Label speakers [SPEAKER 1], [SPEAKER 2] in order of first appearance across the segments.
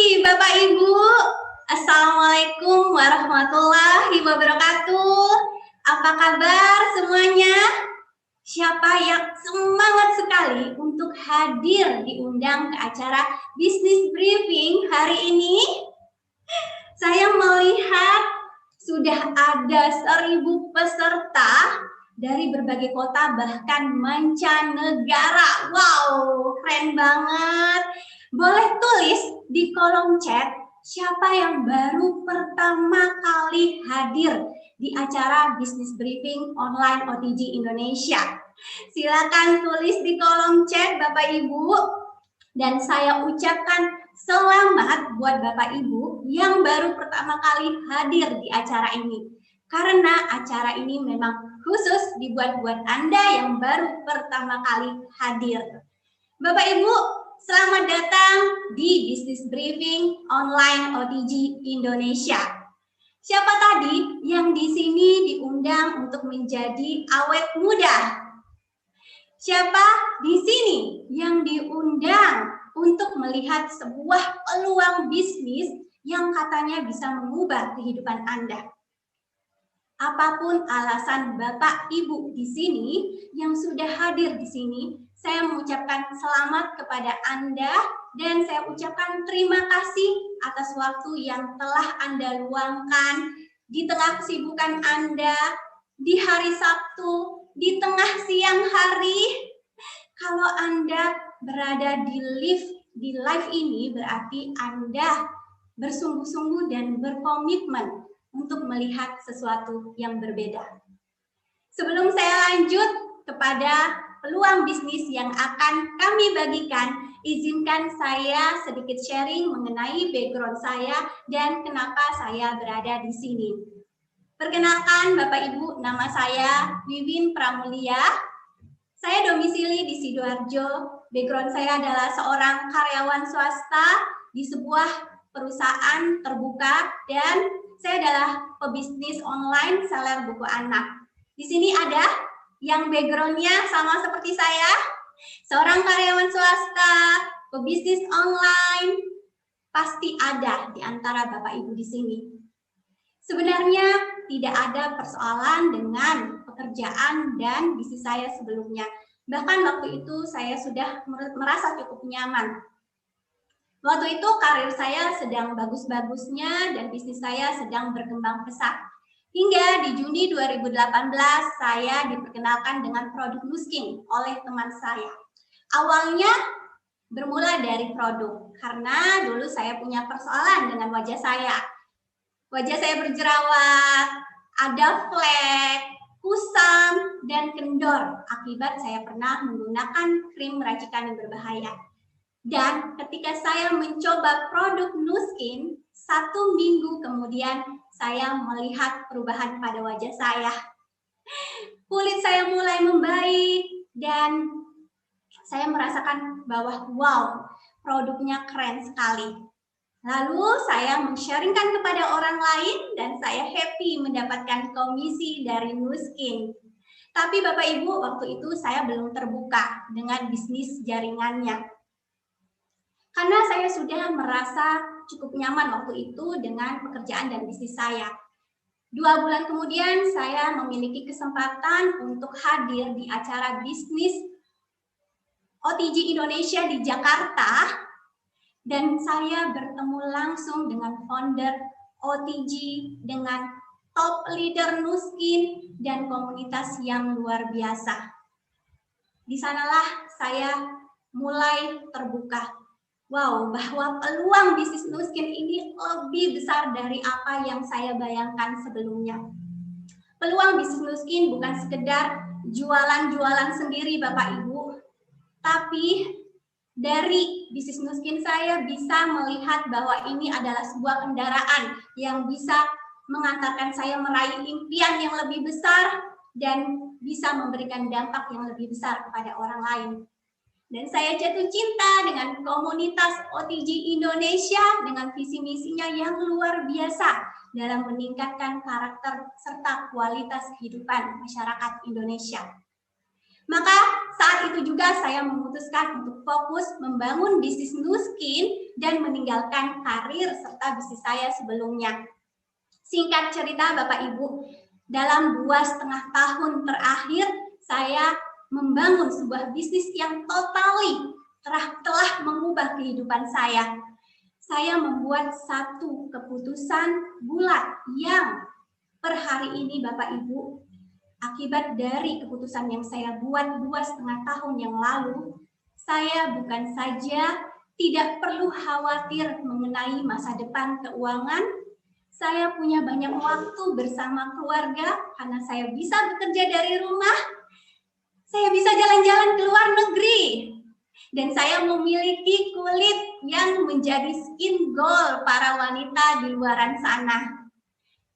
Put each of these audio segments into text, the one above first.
[SPEAKER 1] Bapak Ibu, Assalamualaikum warahmatullahi wabarakatuh. Apa kabar semuanya? Siapa yang semangat sekali untuk hadir diundang ke acara Business Briefing hari ini? Saya melihat sudah ada 1.000 peserta dari berbagai kota bahkan mancanegara. Wow, keren banget. Boleh tulis di kolom chat siapa yang baru pertama kali hadir di acara Business Briefing Online OTG Indonesia. Silakan tulis di kolom chat Bapak Ibu. Dan saya ucapkan selamat buat Bapak Ibu yang baru pertama kali hadir di acara ini. Karena acara ini memang khusus dibuat buat Anda yang baru pertama kali hadir. Bapak Ibu, selamat datang di Business Briefing Online OTG Indonesia. Siapa tadi yang di sini diundang untuk menjadi awet muda? Siapa di sini yang diundang untuk melihat sebuah peluang bisnis yang katanya bisa mengubah kehidupan Anda? Apapun alasan Bapak Ibu di sini yang sudah hadir di sini, saya mengucapkan selamat kepada Anda dan saya ucapkan terima kasih atas waktu yang telah Anda luangkan di tengah kesibukan Anda, di hari Sabtu, di tengah siang hari. Kalau Anda berada di live ini berarti Anda bersungguh-sungguh dan berkomitmen untuk melihat sesuatu yang berbeda. Sebelum saya lanjut kepada peluang bisnis yang akan kami bagikan, izinkan saya sedikit sharing mengenai background saya dan kenapa saya berada di sini. Perkenalkan Bapak Ibu, nama saya Wiwin Pramulia. Saya domisili di Sidoarjo. Background saya adalah seorang karyawan swasta di sebuah perusahaan terbuka dan saya adalah pebisnis online seller buku anak. Di sini ada yang backgroundnya sama seperti saya, seorang karyawan swasta, pebisnis online, pasti ada di antara Bapak Ibu di sini. Sebenarnya tidak ada persoalan dengan pekerjaan dan bisnis saya sebelumnya. Bahkan waktu itu saya sudah merasa cukup nyaman. Waktu itu karir saya sedang bagus-bagusnya dan bisnis saya sedang berkembang pesat. Hingga di Juni 2018 saya diperkenalkan dengan produk Nuskin oleh teman saya. Awalnya bermula dari produk karena dulu saya punya persoalan dengan wajah saya. Wajah saya berjerawat, ada flek, kusam, dan kendor akibat saya pernah menggunakan krim racikan yang berbahaya. Dan ketika saya mencoba produk Nuskin, 1 minggu kemudian saya melihat perubahan pada wajah saya. Kulit saya mulai membaik dan saya merasakan bahwa wow, produknya keren sekali. Lalu saya men-sharingkan kepada orang lain dan saya happy mendapatkan komisi dari Nuskin. Tapi Bapak Ibu, waktu itu saya belum terbuka dengan bisnis jaringannya. Karena saya sudah merasa cukup nyaman waktu itu dengan pekerjaan dan bisnis saya. 2 bulan kemudian saya memiliki kesempatan untuk hadir di acara bisnis OTG Indonesia di Jakarta. Dan saya bertemu langsung dengan founder OTG, dengan top leader Nuskin, dan komunitas yang luar biasa. Di sanalah saya mulai terbuka. Wow, bahwa peluang bisnis Nuskin ini lebih besar dari apa yang saya bayangkan sebelumnya. Peluang bisnis Nuskin bukan sekedar jualan-jualan sendiri Bapak Ibu, tapi dari bisnis Nuskin saya bisa melihat bahwa ini adalah sebuah kendaraan yang bisa mengantarkan saya meraih impian yang lebih besar dan bisa memberikan dampak yang lebih besar kepada orang lain. Dan saya jatuh cinta dengan komunitas OTG Indonesia dengan visi misinya yang luar biasa dalam meningkatkan karakter serta kualitas kehidupan masyarakat Indonesia. Maka saat itu juga saya memutuskan untuk fokus membangun bisnis Nuskin dan meninggalkan karir serta bisnis saya sebelumnya. Singkat cerita Bapak Ibu, dalam 2,5 tahun terakhir saya membangun sebuah bisnis yang telah mengubah kehidupan saya. Saya membuat satu keputusan bulat yang per hari ini Bapak Ibu, akibat dari keputusan yang saya buat 2,5 tahun yang lalu, saya bukan saja tidak perlu khawatir mengenai masa depan keuangan, saya punya banyak waktu bersama keluarga karena saya bisa bekerja dari rumah, saya bisa jalan-jalan ke luar negeri, dan saya memiliki kulit yang menjadi skin gold para wanita di luaran sana.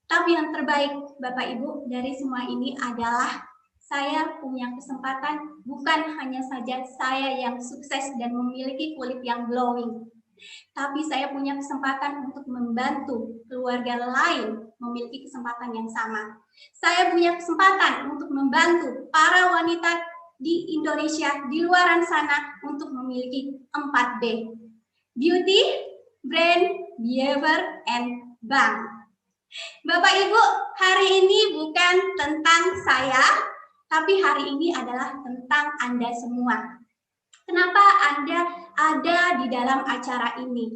[SPEAKER 1] Tapi yang terbaik Bapak Ibu dari semua ini adalah saya punya kesempatan, bukan hanya saja saya yang sukses dan memiliki kulit yang glowing, tapi saya punya kesempatan untuk membantu keluarga lain memiliki kesempatan yang sama. Saya punya kesempatan untuk membantu para wanita di Indonesia, di luaran sana untuk memiliki 4B. Beauty, Brand, Behavior, and Bank. Bapak Ibu, hari ini bukan tentang saya, tapi hari ini adalah tentang Anda semua. Kenapa Anda ada di dalam acara ini?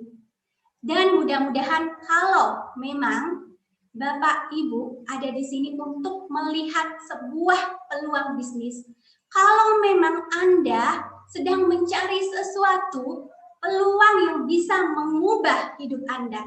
[SPEAKER 1] Dan mudah-mudahan kalau memang Bapak Ibu ada di sini untuk melihat sebuah peluang bisnis, kalau memang Anda sedang mencari sesuatu peluang yang bisa mengubah hidup Anda,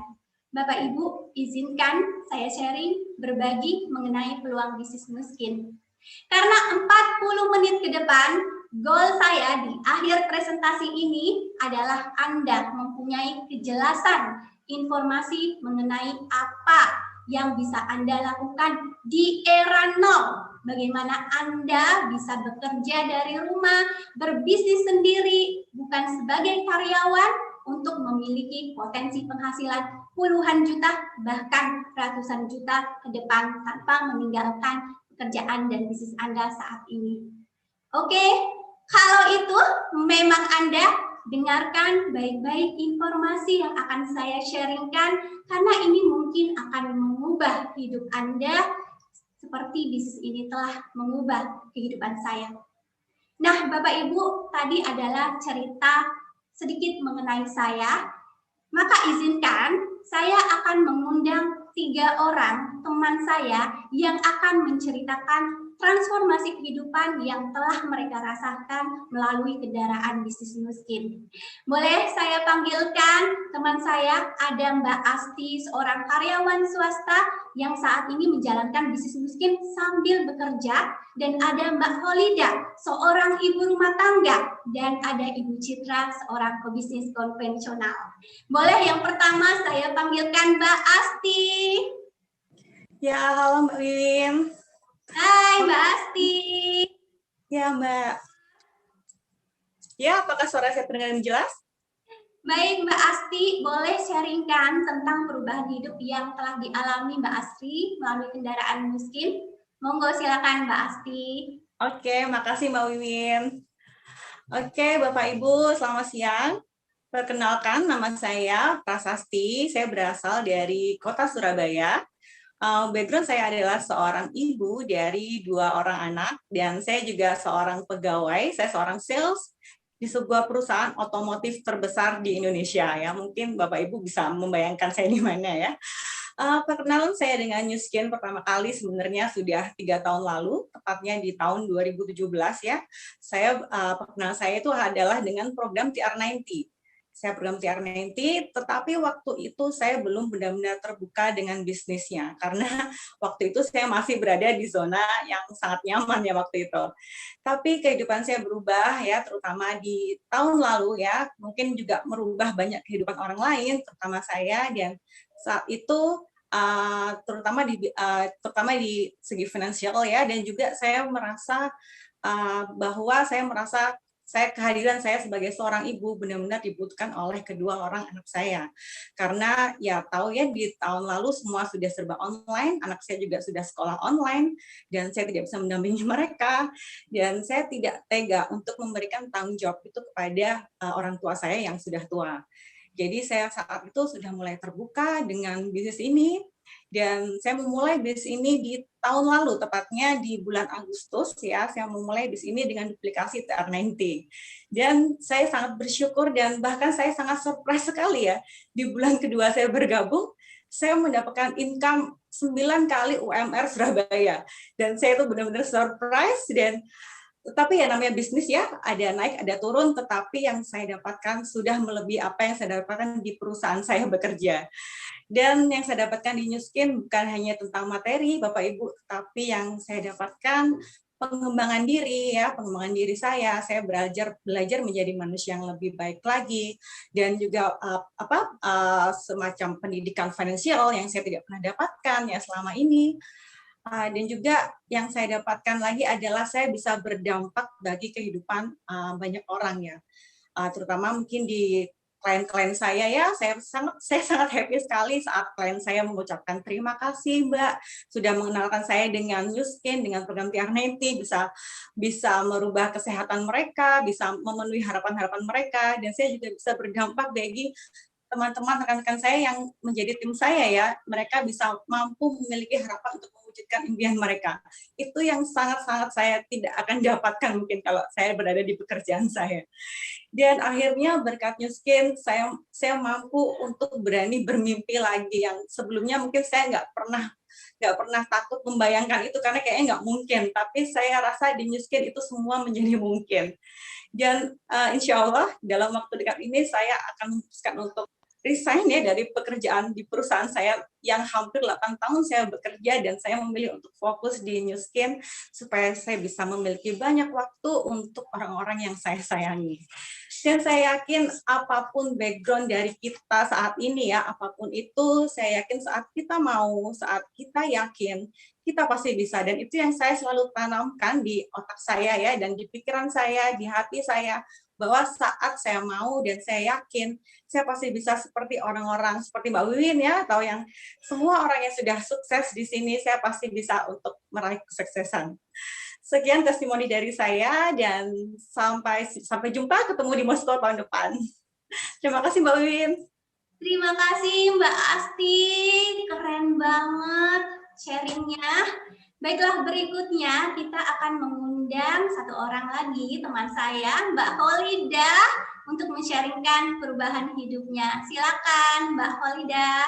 [SPEAKER 1] Bapak Ibu izinkan saya sharing berbagi mengenai peluang bisnis Nuskin. Karena 40 menit ke depan, goal saya di akhir presentasi ini adalah Anda mempunyai kejelasan informasi mengenai apa yang bisa Anda lakukan di era nol. Bagaimana Anda bisa bekerja dari rumah, berbisnis sendiri, bukan sebagai karyawan, untuk memiliki potensi penghasilan puluhan juta, bahkan ratusan juta ke depan tanpa meninggalkan pekerjaan dan bisnis Anda saat ini. Oke, kalau itu memang Anda dengarkan baik-baik informasi yang akan saya sharingkan, karena ini mungkin akan mengubah hidup Anda seperti bisnis ini telah mengubah kehidupan saya. Nah, Bapak Ibu, tadi adalah cerita sedikit mengenai saya, maka izinkan saya akan mengundang 3 orang teman saya yang akan menceritakan transformasi kehidupan yang telah mereka rasakan melalui kendaraan bisnis Nuskin. Boleh saya panggilkan teman saya, ada Mbak Asti, seorang karyawan swasta yang saat ini menjalankan bisnis Nuskin sambil bekerja, dan ada Mbak Holida, seorang ibu rumah tangga, dan ada Ibu Citra, seorang pebisnis konvensional. Boleh yang pertama saya panggilkan Mbak Asti.
[SPEAKER 2] Ya, halo Mbak Wiwin.
[SPEAKER 1] Hai Mbak Asti.
[SPEAKER 2] Ya Mbak. Ya, apakah suara saya terdengar jelas?
[SPEAKER 1] Baik Mbak Asti, boleh sharingkan tentang perubahan hidup yang telah dialami Mbak Asti melalui kendaraan Nuskin? Monggo silakan Mbak Asti.
[SPEAKER 2] Oke, makasih Mbak Wiwin. Oke, Bapak Ibu, selamat siang. Perkenalkan, nama saya Prasasti. Saya berasal dari kota Surabaya. Background saya adalah seorang ibu dari 2 orang anak, dan saya juga seorang pegawai. Saya seorang sales di sebuah perusahaan otomotif terbesar di Indonesia. Ya, mungkin Bapak Ibu bisa membayangkan saya di mana ya. Perkenalan saya dengan Nuskin pertama kali sebenarnya sudah 3 tahun lalu, tepatnya di tahun 2017 ya. Perkenalan saya itu adalah dengan program TR90. Saya program TR90, tetapi waktu itu saya belum benar-benar terbuka dengan bisnisnya, karena waktu itu saya masih berada di zona yang sangat nyaman ya waktu itu. Tapi kehidupan saya berubah ya, terutama di tahun lalu ya, mungkin juga merubah banyak kehidupan orang lain, terutama saya, dan saat itu terutama di segi finansial ya, dan juga saya merasa bahwa saya merasa kehadiran saya sebagai seorang ibu benar-benar dibutuhkan oleh kedua orang anak saya. Karena ya tahu ya di tahun lalu semua sudah serba online, anak saya juga sudah sekolah online, dan saya tidak bisa mendampingi mereka, dan saya tidak tega untuk memberikan tanggung jawab itu kepada orang tua saya yang sudah tua. Jadi saya saat itu sudah mulai terbuka dengan bisnis ini, dan saya memulai bisnis ini di tahun lalu, tepatnya di bulan Agustus ya, saya memulai bisnis ini dengan duplikasi TR90. Dan saya sangat bersyukur dan bahkan saya sangat surprise sekali ya, di bulan kedua saya bergabung, saya mendapatkan income 9 kali UMR Surabaya. Dan saya itu benar-benar surprise, dan tetapi ya namanya bisnis ya, ada naik, ada turun, tetapi yang saya dapatkan sudah melebihi apa yang saya dapatkan di perusahaan saya bekerja. Dan yang saya dapatkan di New Skin bukan hanya tentang materi, Bapak Ibu, tapi yang saya dapatkan pengembangan diri ya, pengembangan diri saya belajar menjadi manusia yang lebih baik lagi, dan juga semacam pendidikan finansial yang saya tidak pernah dapatkan ya selama ini. Dan juga yang saya dapatkan lagi adalah saya bisa berdampak bagi kehidupan banyak orang ya, terutama mungkin di klien-klien saya ya, saya sangat happy sekali saat klien saya mengucapkan terima kasih Mbak sudah mengenalkan saya dengan New Skin, dengan program TR90, bisa merubah kesehatan mereka, bisa memenuhi harapan-harapan mereka, dan saya juga bisa berdampak bagi teman-teman rekan-rekan saya yang menjadi tim saya ya, mereka bisa mampu memiliki harapan untuk mewujudkan impian mereka. Itu yang sangat-sangat saya tidak akan dapatkan mungkin kalau saya berada di pekerjaan saya. Dan akhirnya berkat New Skin, saya mampu untuk berani bermimpi lagi yang sebelumnya mungkin saya nggak pernah takut membayangkan itu karena kayaknya nggak mungkin. Tapi saya rasa di New Skin itu semua menjadi mungkin. Dan insya Allah dalam waktu dekat ini saya akan memutuskan untuk resign ya dari pekerjaan di perusahaan saya yang hampir 8 tahun saya bekerja, dan saya memilih untuk fokus di New Skin supaya saya bisa memiliki banyak waktu untuk orang-orang yang saya sayangi. Dan saya yakin apapun background dari kita saat ini ya, apapun itu, saya yakin saat kita mau, saat kita yakin, kita pasti bisa. Dan itu yang saya selalu tanamkan di otak saya ya, dan di pikiran saya, di hati saya, bahwa saat saya mau dan saya yakin, saya pasti bisa seperti orang-orang seperti Mbak Wiwin ya, atau yang semua orang yang sudah sukses di sini, saya pasti bisa untuk meraih kesuksesan. Sekian testimoni dari saya, dan sampai jumpa, ketemu di Moskow tahun depan. Terima kasih Mbak Wiwin.
[SPEAKER 1] Terima kasih Mbak Asti, keren banget sharingnya. Baiklah, berikutnya kita akan mengundang satu orang lagi, teman saya, Mbak Holidah, untuk men-sharingkan perubahan hidupnya. Silakan Mbak Holidah.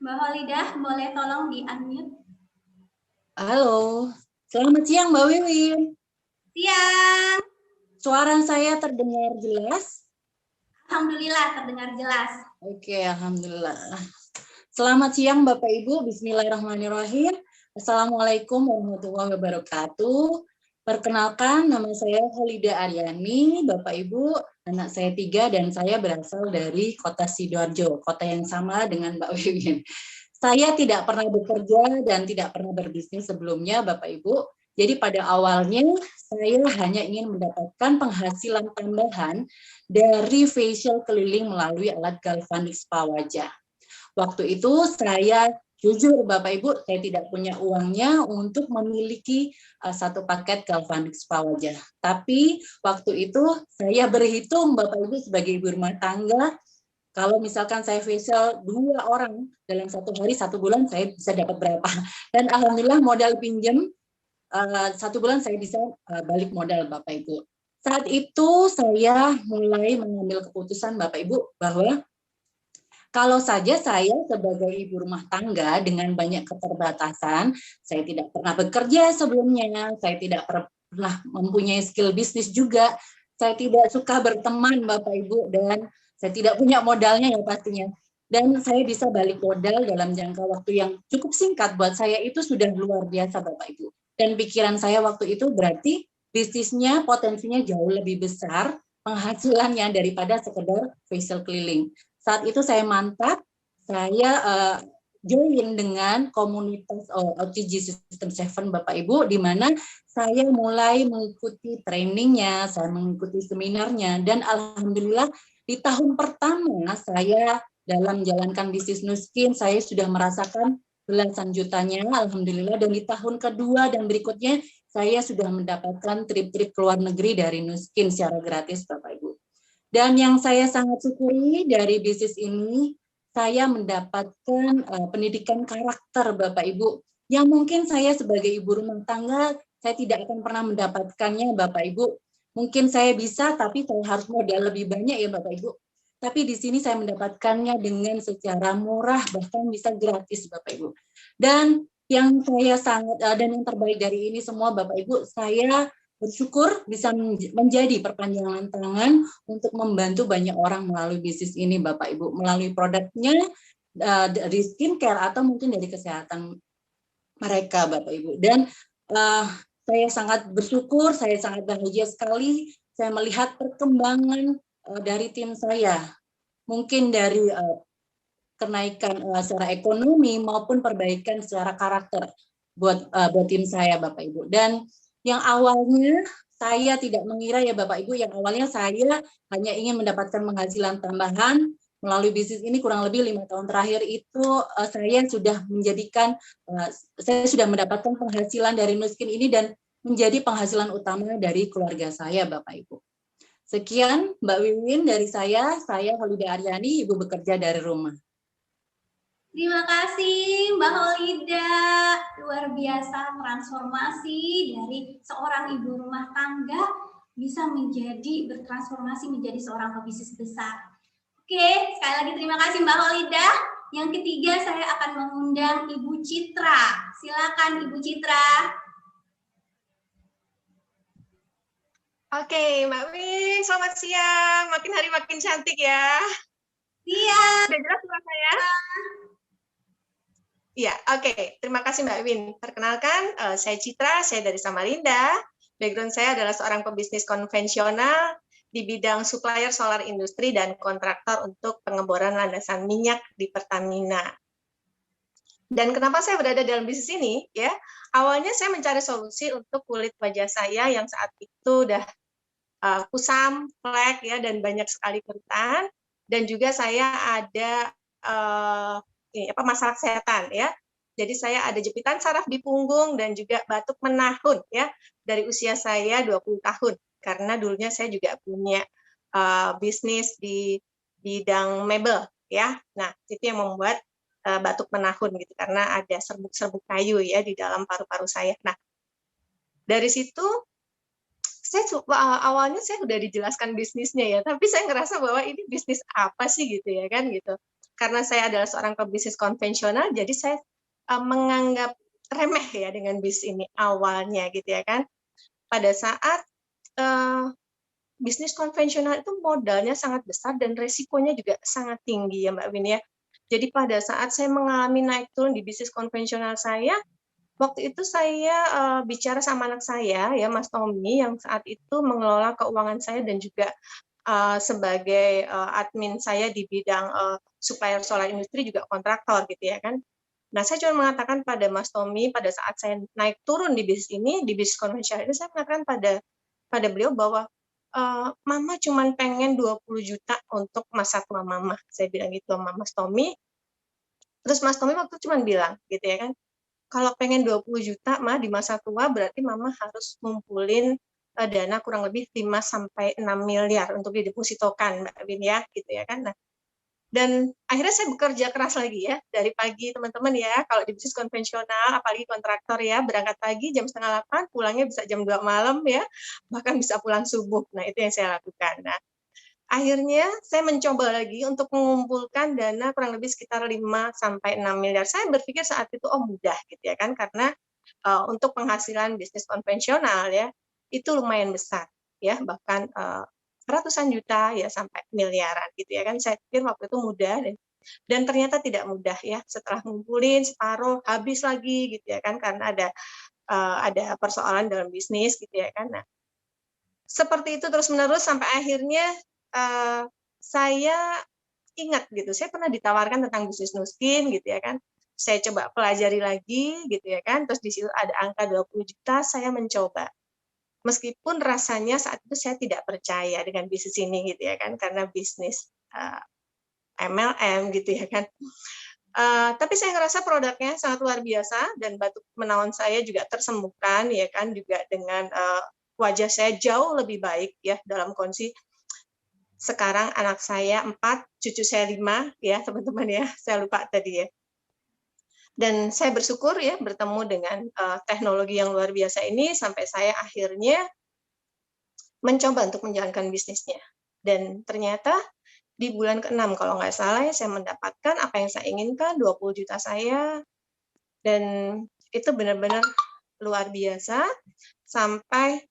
[SPEAKER 1] Mbak Holidah, boleh tolong di-unmute?
[SPEAKER 3] Halo, selamat siang Mbak Wiwin.
[SPEAKER 1] Siang.
[SPEAKER 3] Suara saya terdengar jelas?
[SPEAKER 1] Alhamdulillah terdengar jelas.
[SPEAKER 3] Oke, alhamdulillah. Selamat siang Bapak Ibu, bismillahirrahmanirrahim. Assalamualaikum warahmatullahi wabarakatuh. Perkenalkan, nama saya Holidah Aryani, Bapak Ibu, anak saya 3 dan saya berasal dari kota Sidoarjo, kota yang sama dengan Mbak Wiwin. Saya tidak pernah bekerja dan tidak pernah berbisnis sebelumnya, Bapak Ibu. Jadi pada awalnya saya hanya ingin mendapatkan penghasilan tambahan dari facial keliling melalui alat galvanik spa wajah. Waktu itu saya jujur Bapak Ibu, saya tidak punya uangnya untuk memiliki satu paket galvanik spa wajah. Tapi waktu itu saya berhitung Bapak Ibu sebagai ibu rumah tangga, kalau misalkan saya facial 2 orang dalam 1 hari 1 bulan saya bisa dapat berapa. Dan alhamdulillah modal pinjam 1 bulan saya bisa balik modal Bapak Ibu. Saat itu saya mulai mengambil keputusan Bapak Ibu bahwa kalau saja saya sebagai ibu rumah tangga dengan banyak keterbatasan, saya tidak pernah bekerja sebelumnya, saya tidak pernah mempunyai skill bisnis juga, saya tidak suka berteman Bapak Ibu, dan saya tidak punya modalnya ya pastinya. Dan saya bisa balik modal dalam jangka waktu yang cukup singkat, buat saya itu sudah luar biasa Bapak Ibu. Dan pikiran saya waktu itu berarti bisnisnya potensinya jauh lebih besar penghasilannya daripada sekedar facial keliling. Saat itu saya mantap, saya join dengan komunitas OTG System 7 Bapak Ibu, di mana saya mulai mengikuti trainingnya, saya mengikuti seminarnya, dan alhamdulillah di tahun pertama saya dalam menjalankan bisnis Nuskin, saya sudah merasakan belasan jutanya, alhamdulillah, dan di tahun kedua dan berikutnya saya sudah mendapatkan trip-trip ke luar negeri dari Nuskin secara gratis, Bapak Ibu. Dan yang saya sangat syukuri dari bisnis ini, saya mendapatkan pendidikan karakter, Bapak Ibu, yang mungkin saya sebagai ibu rumah tangga, saya tidak akan pernah mendapatkannya, Bapak Ibu. Mungkin saya bisa, tapi saya harus modal lebih banyak ya, Bapak Ibu. Tapi di sini saya mendapatkannya dengan secara murah, bahkan bisa gratis, Bapak Ibu. Dan yang saya sangat, dan yang terbaik dari ini semua, Bapak Ibu, saya bersyukur bisa menjadi perpanjangan tangan untuk membantu banyak orang melalui bisnis ini, Bapak Ibu, melalui produknya dari skincare atau mungkin dari kesehatan mereka, Bapak Ibu. Dan saya sangat bersyukur, saya sangat bahagia sekali saya melihat perkembangan dari tim saya, mungkin dari kenaikan secara ekonomi maupun perbaikan secara karakter buat tim saya, Bapak Ibu. Dan yang awalnya saya tidak mengira ya Bapak Ibu, yang awalnya saya hanya ingin mendapatkan penghasilan tambahan melalui bisnis ini. Kurang lebih 5 tahun terakhir itu saya sudah menjadikan, saya sudah mendapatkan penghasilan dari Nuskin ini dan menjadi penghasilan utama dari keluarga saya, Bapak Ibu. Sekian Mbak Wiwin dari saya Holida Aryani, ibu bekerja dari rumah.
[SPEAKER 1] Terima kasih Mbak Holida, luar biasa transformasi dari seorang ibu rumah tangga bisa bertransformasi menjadi seorang pebisnis besar. Oke, sekali lagi terima kasih Mbak Holida. Yang ketiga saya akan mengundang Ibu Citra. Silakan Ibu Citra.
[SPEAKER 4] Oke, Mbak Win, selamat siang. Makin hari makin cantik ya.
[SPEAKER 1] Iya.
[SPEAKER 4] Udah jelas suara saya? Iya, oke. Terima kasih Mbak Win. Perkenalkan, saya Citra, saya dari Samarinda. Background saya adalah seorang pebisnis konvensional di bidang supplier solar industri dan kontraktor untuk pengeboran landasan minyak di Pertamina. Dan kenapa saya berada dalam bisnis ini? Ya, awalnya saya mencari solusi untuk kulit wajah saya yang saat itu udah kusam, flek, ya, dan banyak sekali kerutan. Dan juga saya ada masalah kesehatan ya. Jadi saya ada jepitan saraf di punggung dan juga batuk menahun ya dari usia saya 20 tahun karena dulunya saya juga punya bisnis di bidang mebel ya. Nah, itu yang membuat batuk menahun gitu karena ada serbuk-serbuk kayu ya di dalam paru-paru saya. Nah, dari situ awalnya saya sudah dijelaskan bisnisnya ya, tapi saya ngerasa bahwa ini bisnis apa sih gitu ya kan gitu. Karena saya adalah seorang pebisnis konvensional, jadi saya menganggap remeh ya dengan bisnis ini awalnya gitu ya kan. Pada saat bisnis konvensional itu modalnya sangat besar dan resikonya juga sangat tinggi ya Mbak Win ya. Jadi pada saat saya mengalami naik turun di bisnis konvensional saya, waktu itu saya bicara sama anak saya ya Mas Tommy yang saat itu mengelola keuangan saya dan juga sebagai admin saya di bidang supplier solar industri juga kontraktor gitu ya kan. Nah, saya cuma mengatakan pada Mas Tommy pada saat saya naik turun di bisnis ini, di bisnis konvensional ini, saya mengatakan pada beliau bahwa Mama cuma pengen 20 juta untuk masa tua Mama. Saya bilang gitu sama Mas Tommy. Terus Mas Tommy waktu itu cuma bilang gitu ya kan, kalau pengen 20 juta mah di masa tua berarti Mama harus ngumpulin dana kurang lebih 5-6 miliar untuk didepositokan Mbak Win ya gitu ya kan. Nah, dan akhirnya saya bekerja keras lagi ya dari pagi teman-teman ya, kalau di bisnis konvensional apalagi kontraktor ya, berangkat pagi jam 7:30 pulangnya bisa jam 2 malam ya, bahkan bisa pulang subuh. Nah, itu yang saya lakukan. Nah, akhirnya saya mencoba lagi untuk mengumpulkan dana kurang lebih sekitar 5-6 miliar. Saya berpikir saat itu mudah gitu ya kan, karena untuk penghasilan bisnis konvensional ya itu lumayan besar ya, bahkan ratusan juta ya sampai miliaran gitu ya kan. Saya pikir waktu itu mudah dan ternyata tidak mudah ya. Setelah ngumpulin separuh habis lagi gitu ya kan, karena ada persoalan dalam bisnis gitu ya kan. Nah, seperti itu terus menerus sampai akhirnya saya ingat gitu, saya pernah ditawarkan tentang bisnis Nuskin gitu ya kan. Saya coba pelajari lagi gitu ya kan, terus di situ ada angka 20 juta, saya mencoba. Meskipun rasanya saat itu saya tidak percaya dengan bisnis ini gitu ya kan, karena bisnis MLM gitu ya kan. Tapi saya ngerasa produknya sangat luar biasa dan batuk menaun saya juga tersembuhkan ya kan, juga dengan wajah saya jauh lebih baik ya dalam kondisi sekarang anak saya 4, cucu saya 5 ya teman-teman ya, saya lupa tadi ya. Dan saya bersyukur ya bertemu dengan teknologi yang luar biasa ini sampai saya akhirnya mencoba untuk menjalankan bisnisnya. Dan ternyata di bulan ke-6 kalau nggak salah ya, saya mendapatkan apa yang saya inginkan, 20 juta saya, dan itu benar-benar luar biasa sampai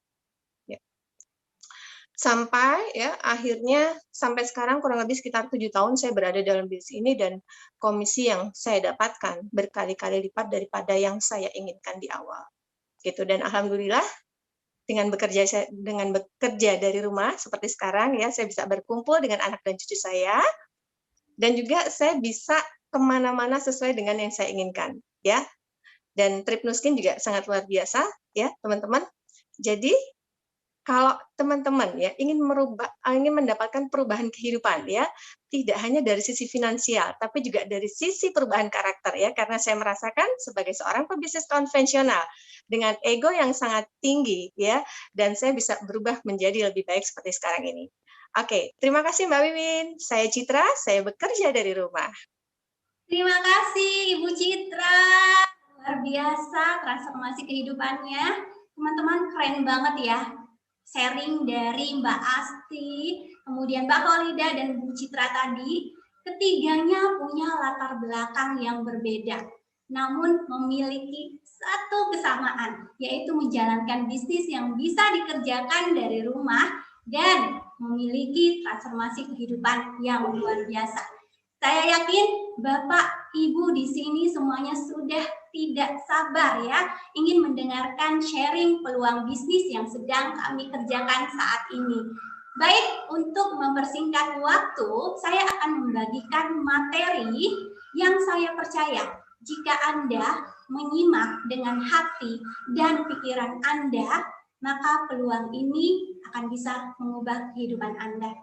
[SPEAKER 4] akhirnya sampai sekarang kurang lebih sekitar 7 tahun saya berada dalam bisnis ini, dan komisi yang saya dapatkan berkali-kali lipat daripada yang saya inginkan di awal. Gitu. Dan alhamdulillah dengan bekerja dari rumah seperti sekarang ya, saya bisa berkumpul dengan anak dan cucu saya, dan juga saya bisa kemana-mana sesuai dengan yang saya inginkan ya. Dan trip Nuskin juga sangat luar biasa ya teman-teman. Jadi kalau teman-teman ya ingin mendapatkan perubahan kehidupan ya, tidak hanya dari sisi finansial, tapi juga dari sisi perubahan karakter ya, karena saya merasakan sebagai seorang pebisnis konvensional dengan ego yang sangat tinggi ya, dan saya bisa berubah menjadi lebih baik seperti sekarang ini. Oke, terima kasih Mbak Wiwin. Saya Citra, saya bekerja dari rumah.
[SPEAKER 1] Terima kasih Ibu Citra. Luar biasa transformasi kehidupannya. Teman-teman keren banget ya. Sharing dari Mbak Asti, kemudian Mbak Holida dan Bu Citra tadi, ketiganya punya latar belakang yang berbeda, namun memiliki satu kesamaan, yaitu menjalankan bisnis yang bisa dikerjakan dari rumah dan memiliki transformasi kehidupan yang luar biasa. Saya yakin Bapak, Ibu di sini semuanya sudah tidak sabar ya, ingin mendengarkan sharing peluang bisnis yang sedang kami kerjakan saat ini. Baik, untuk mempersingkat waktu, saya akan membagikan materi yang saya percaya jika Anda menyimak dengan hati dan pikiran Anda, maka peluang ini akan bisa mengubah kehidupan Anda.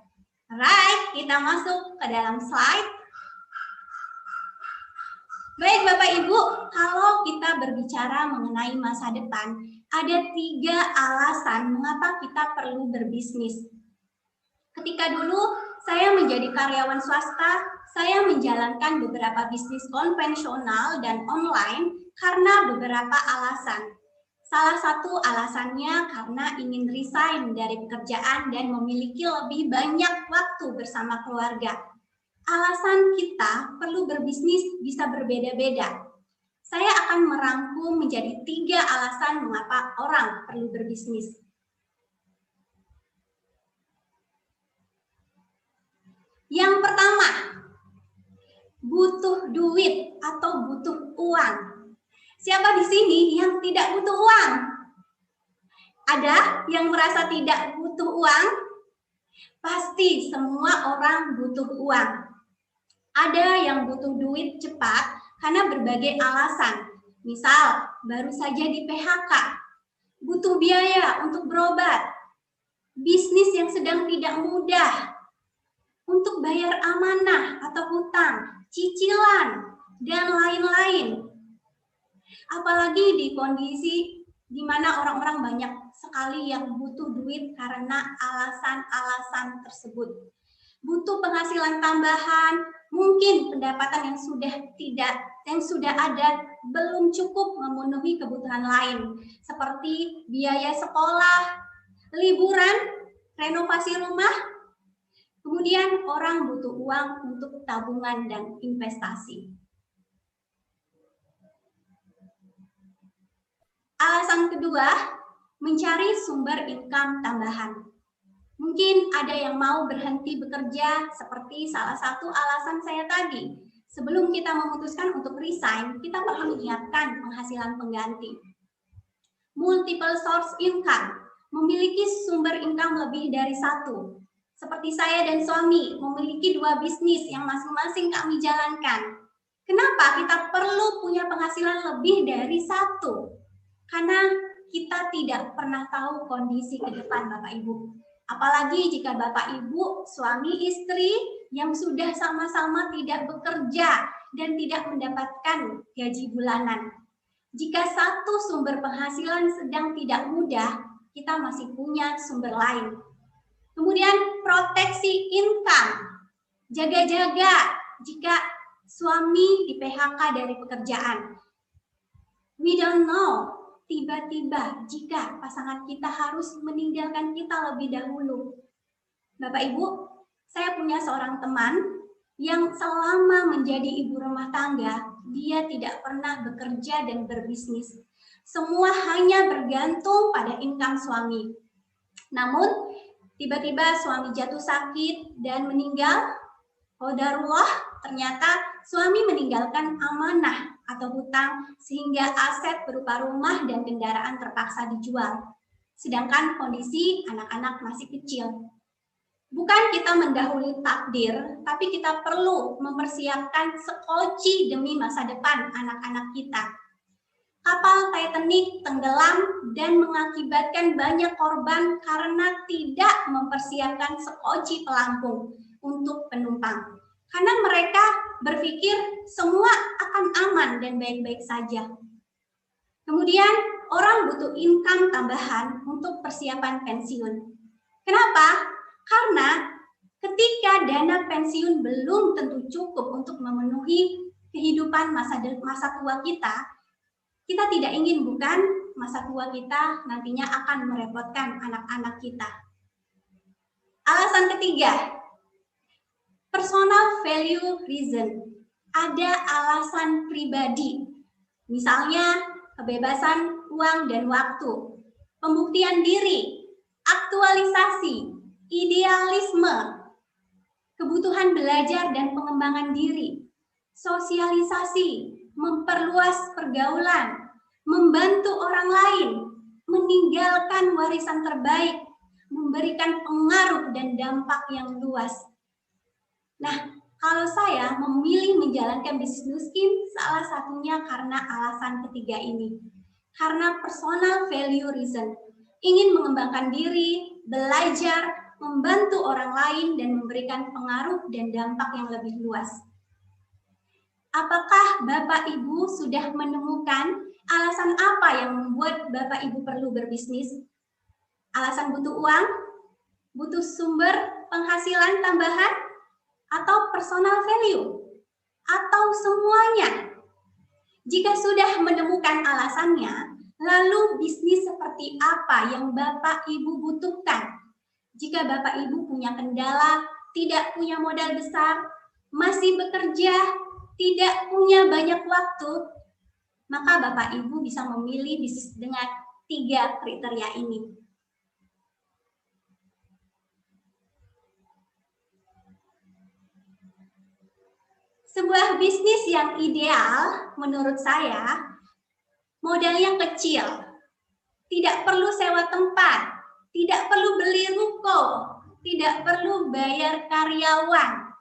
[SPEAKER 1] Alright, kita masuk ke dalam slide. Baik Bapak Ibu, kalau kita berbicara mengenai masa depan, ada 3 alasan mengapa kita perlu berbisnis. Ketika dulu saya menjadi karyawan swasta, saya menjalankan beberapa bisnis konvensional dan online karena beberapa alasan. Salah satu alasannya karena ingin resign dari pekerjaan dan memiliki lebih banyak waktu bersama keluarga. Alasan kita perlu berbisnis bisa berbeda-beda. Saya akan merangkum menjadi 3 alasan mengapa orang perlu berbisnis. Yang pertama, butuh duit atau butuh uang. Siapa di sini yang tidak butuh uang? Ada yang merasa tidak butuh uang? Pasti semua orang butuh uang. Ada yang butuh duit cepat karena berbagai alasan. Misal, baru saja di PHK, butuh biaya untuk berobat, bisnis yang sedang tidak mudah, untuk bayar amanah atau hutang, cicilan, dan lain-lain. Apalagi di kondisi di mana orang-orang banyak sekali yang butuh duit karena alasan-alasan tersebut. Butuh penghasilan tambahan, mungkin pendapatan yang sudah ada belum cukup memenuhi kebutuhan lain, seperti biaya sekolah, liburan, renovasi rumah. Kemudian orang butuh uang untuk tabungan dan investasi. Alasan kedua, mencari sumber income tambahan. Mungkin ada yang mau berhenti bekerja seperti salah satu alasan saya tadi. Sebelum kita memutuskan untuk resign, kita perlu menyiapkan penghasilan pengganti. Multiple source income, memiliki sumber income lebih dari 1. Seperti saya dan suami memiliki 2 bisnis yang masing-masing kami jalankan. Kenapa kita perlu punya penghasilan lebih dari 1? Karena kita tidak pernah tahu kondisi ke depan Bapak Ibu. Apalagi jika Bapak Ibu, suami istri yang sudah sama-sama tidak bekerja dan tidak mendapatkan gaji bulanan. Jika satu sumber penghasilan sedang tidak mudah, kita masih punya sumber lain. Kemudian proteksi income. Jaga-jaga jika suami di PHK dari pekerjaan. We don't know, tiba-tiba jika pasangan kita harus meninggalkan kita lebih dahulu. Bapak Ibu, saya punya seorang teman yang selama menjadi ibu rumah tangga, dia tidak pernah bekerja dan berbisnis. Semua hanya bergantung pada income suami. Namun, tiba-tiba suami jatuh sakit dan meninggal. Qadarullah, ternyata suami meninggalkan amanah atau hutang sehingga aset berupa rumah dan kendaraan terpaksa dijual. Sedangkan kondisi anak-anak masih kecil. Bukan kita mendahului takdir, tapi kita perlu mempersiapkan sekoci demi masa depan anak-anak kita. Kapal Titanic tenggelam dan mengakibatkan banyak korban karena tidak mempersiapkan sekoci pelampung untuk penumpang. Karena mereka berpikir semua akan aman dan baik-baik saja. Kemudian orang butuh income tambahan untuk persiapan pensiun. Kenapa? Karena ketika dana pensiun belum tentu cukup untuk memenuhi kehidupan masa tua kita, kita tidak ingin bukan masa tua kita nantinya akan merepotkan anak-anak kita. Alasan ketiga, personal value reason. Ada alasan pribadi, misalnya kebebasan uang dan waktu, pembuktian diri, aktualisasi, idealisme, kebutuhan belajar dan pengembangan diri, sosialisasi, memperluas pergaulan, membantu orang lain, meninggalkan warisan terbaik, memberikan pengaruh dan dampak yang luas. Nah, kalau saya memilih menjalankan bisnis Nuskin, salah satunya karena alasan ketiga ini. Karena personal value reason, ingin mengembangkan diri, belajar, membantu orang lain, dan memberikan pengaruh dan dampak yang lebih luas. Apakah Bapak Ibu sudah menemukan alasan apa yang membuat Bapak Ibu perlu berbisnis? Alasan butuh uang? Butuh sumber penghasilan tambahan? Atau personal value? Atau semuanya? Jika sudah menemukan alasannya, lalu bisnis seperti apa yang Bapak Ibu butuhkan? Jika Bapak Ibu punya kendala, tidak punya modal besar, masih bekerja, tidak punya banyak waktu, maka Bapak Ibu bisa memilih bisnis dengan 3 kriteria ini. Sebuah bisnis yang ideal menurut saya, modalnya kecil, tidak perlu sewa tempat, tidak perlu beli ruko, tidak perlu bayar karyawan.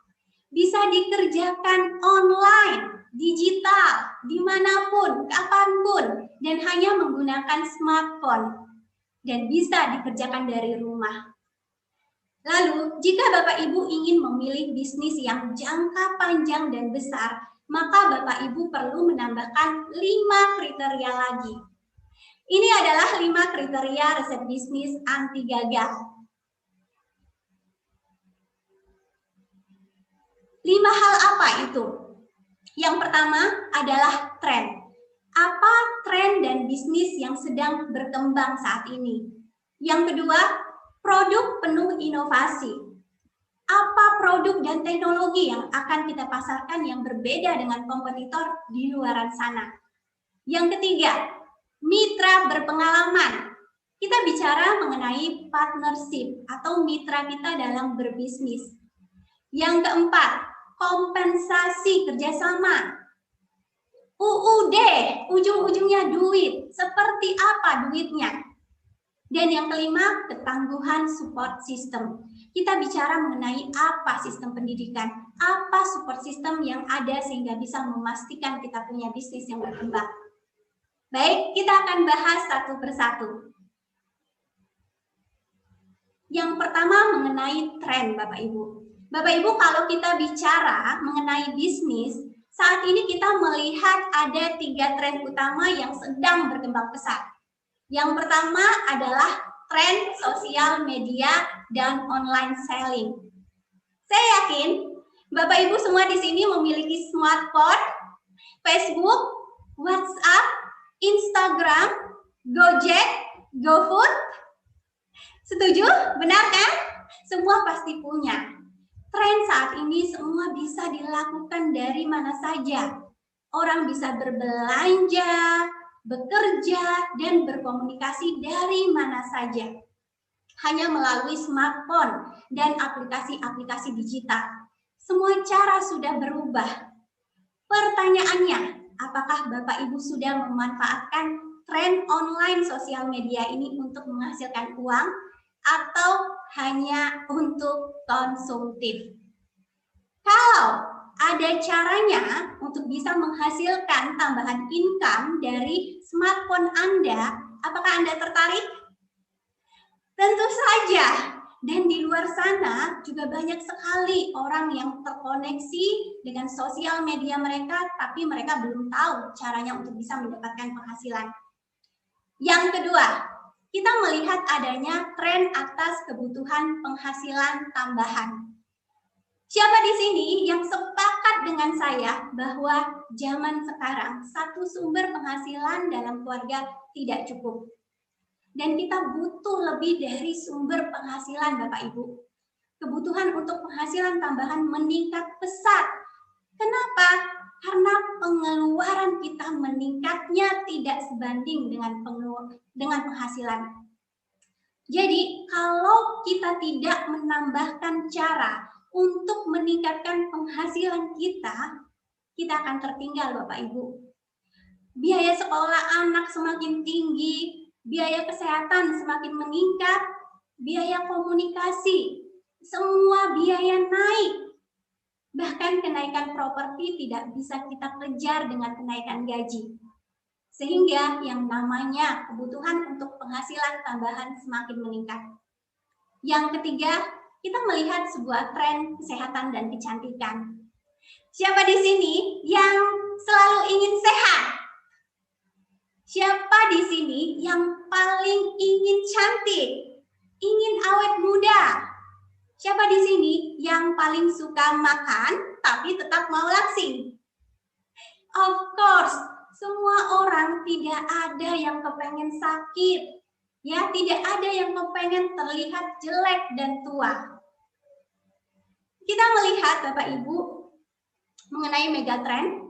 [SPEAKER 1] Bisa dikerjakan online, digital, dimanapun, kapanpun, dan hanya menggunakan smartphone. Dan bisa dikerjakan dari rumah. Lalu, jika Bapak Ibu ingin memilih bisnis yang jangka panjang dan besar, maka Bapak Ibu perlu menambahkan 5 kriteria lagi. Ini adalah 5 kriteria resep bisnis anti gagal. 5 hal apa itu? Yang pertama adalah tren. Apa tren dan bisnis yang sedang berkembang saat ini? Yang kedua, produk penuh inovasi. Apa produk dan teknologi yang akan kita pasarkan yang berbeda dengan kompetitor di luar sana? Yang ketiga, mitra berpengalaman. Kita bicara mengenai partnership atau mitra kita dalam berbisnis. Yang keempat, kompensasi kerjasama. UUD, ujung-ujungnya duit. Seperti apa duitnya? Dan yang kelima, ketangguhan support system. kita bicara mengenai apa sistem pendidikan, apa support system yang ada sehingga bisa memastikan kita punya bisnis yang berkembang. Baik, kita akan bahas satu persatu. Yang pertama mengenai tren, Bapak Ibu. Bapak Ibu, kalau kita bicara mengenai bisnis, saat ini kita melihat ada 3 tren utama yang sedang berkembang pesat. Yang pertama adalah tren sosial media dan online selling. Saya yakin Bapak Ibu semua di sini memiliki smartphone, Facebook, WhatsApp, Instagram, Gojek, GoFood. Setuju? Benar kan? Semua pasti punya. Tren saat ini semua bisa dilakukan dari mana saja. Orang bisa berbelanja, bekerja, dan berkomunikasi dari mana saja. Hanya melalui smartphone dan aplikasi-aplikasi digital. Semua cara sudah berubah. Pertanyaannya, apakah Bapak Ibu sudah memanfaatkan tren online sosial media ini untuk menghasilkan uang atau hanya untuk konsumtif? Kalau ada caranya untuk bisa menghasilkan tambahan income dari smartphone Anda, apakah Anda tertarik? Tentu saja. Dan di luar sana juga banyak sekali orang yang terkoneksi dengan sosial media mereka, tapi mereka belum tahu caranya untuk bisa mendapatkan penghasilan. Yang kedua, kita melihat adanya tren atas kebutuhan penghasilan tambahan. Siapa di sini yang sepakat dengan saya bahwa zaman sekarang satu sumber penghasilan dalam keluarga tidak cukup? Dan kita butuh lebih dari sumber penghasilan, Bapak Ibu. Kebutuhan untuk penghasilan tambahan meningkat pesat. Kenapa? Karena pengeluaran kita meningkatnya tidak sebanding dengan penghasilan. Jadi, kalau kita tidak menambahkan cara untuk meningkatkan penghasilan kita akan tertinggal, Bapak Ibu. Biaya sekolah anak semakin tinggi, biaya kesehatan semakin meningkat, biaya komunikasi, semua biaya naik. Bahkan kenaikan properti tidak bisa kita kejar dengan kenaikan gaji. Sehingga yang namanya kebutuhan untuk penghasilan tambahan semakin meningkat. Yang ketiga, kita melihat sebuah tren kesehatan dan kecantikan. Siapa di sini yang selalu ingin sehat? Siapa di sini yang paling ingin cantik? Ingin awet muda? Siapa di sini yang paling suka makan tapi tetap mau langsing? Of course, semua orang tidak ada yang kepengen sakit. Ya, tidak ada yang kepengen terlihat jelek dan tua. Kita melihat Bapak Ibu mengenai megatrend.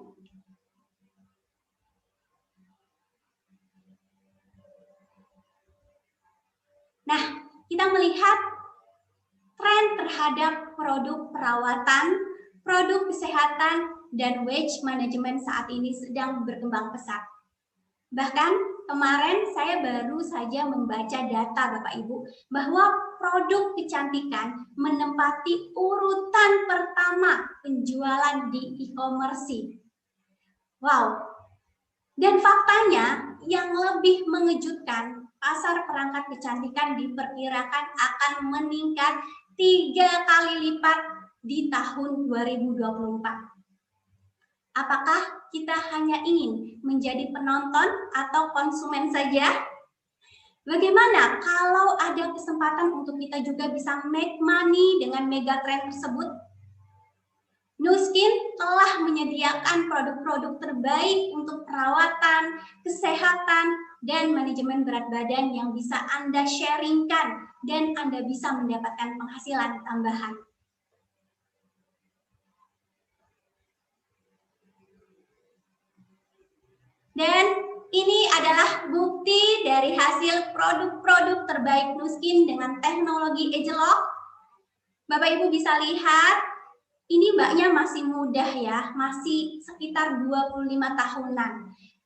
[SPEAKER 1] Nah, kita melihat tren terhadap produk perawatan, produk kesehatan, dan wage management saat ini sedang berkembang pesat. Bahkan kemarin saya baru saja membaca data Bapak Ibu bahwa produk kecantikan menempati urutan pertama penjualan di e-commerce. Wow. Dan faktanya yang lebih mengejutkan, pasar perangkat kecantikan diperkirakan akan meningkat 3 kali lipat di tahun 2024. Apakah kita hanya ingin menjadi penonton atau konsumen saja? Bagaimana kalau ada kesempatan untuk kita juga bisa make money dengan megatrend tersebut? Nu Skin telah menyediakan produk-produk terbaik untuk perawatan, kesehatan, dan manajemen berat badan yang bisa Anda sharingkan dan Anda bisa mendapatkan penghasilan tambahan. Dan ini adalah bukti dari hasil produk-produk terbaik Nu Skin dengan teknologi Agelock. Bapak Ibu bisa lihat, ini mbaknya masih muda ya, masih sekitar 25 tahunan.